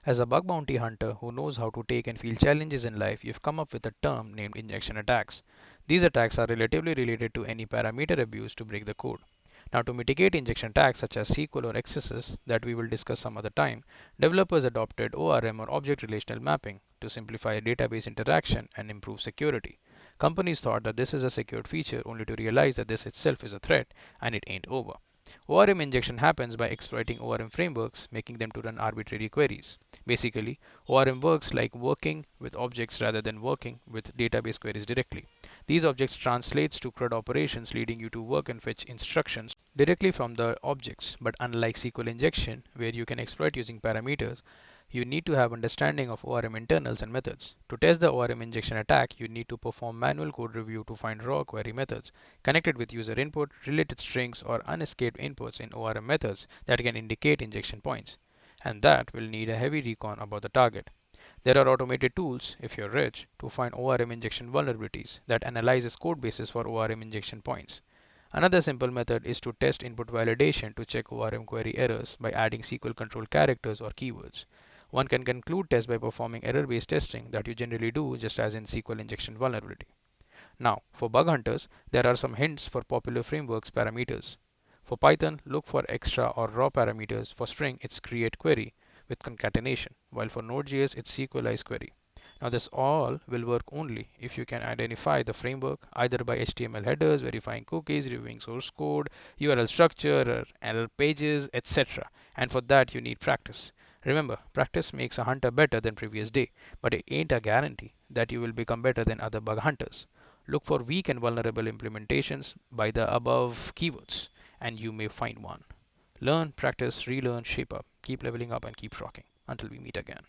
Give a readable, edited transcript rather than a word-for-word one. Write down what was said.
As a bug bounty hunter who knows how to take and feel challenges in life, you've come up with a term named injection attacks. These attacks are relatively related to any parameter abuse to break the code. Now, to mitigate injection attacks such as SQL or excesses that we will discuss some other time, developers adopted ORM or object relational mapping to simplify database interaction and improve security. Companies thought that this is a secured feature only to realize that this itself is a threat and it ain't over. ORM injection happens by exploiting ORM frameworks, making them to run arbitrary queries. Basically, ORM works like working with objects rather than working with database queries directly. These objects translates to CRUD operations, leading you to work and fetch instructions directly from the objects. But unlike SQL injection, where you can exploit using parameters, you need to have understanding of ORM internals and methods. To test the ORM injection attack, you need to perform manual code review to find raw query methods connected with user input, related strings, or unescaped inputs in ORM methods that can indicate injection points. And that will need a heavy recon about the target. There are automated tools, if you're rich, to find ORM injection vulnerabilities that analyzes code bases for ORM injection points. Another simple method is to test input validation to check ORM query errors by adding SQL control characters or keywords. One can conclude tests by performing error-based testing that you generally do just as in SQL injection vulnerability. Now, for bug hunters, there are some hints for popular frameworks parameters. For Python, look for extra or raw parameters. For Spring, it's create query with concatenation, while for Node.js, it's sequelize query. Now, this all will work only if you can identify the framework either by HTML headers, verifying cookies, reviewing source code, URL structure, error pages, etc. And for that, you need practice. Remember, practice makes a hunter better than previous day, but it ain't a guarantee that you will become better than other bug hunters. Look for weak and vulnerable implementations by the above keywords, and you may find one. Learn, practice, relearn, shape up. Keep leveling up and keep rocking. Until we meet again.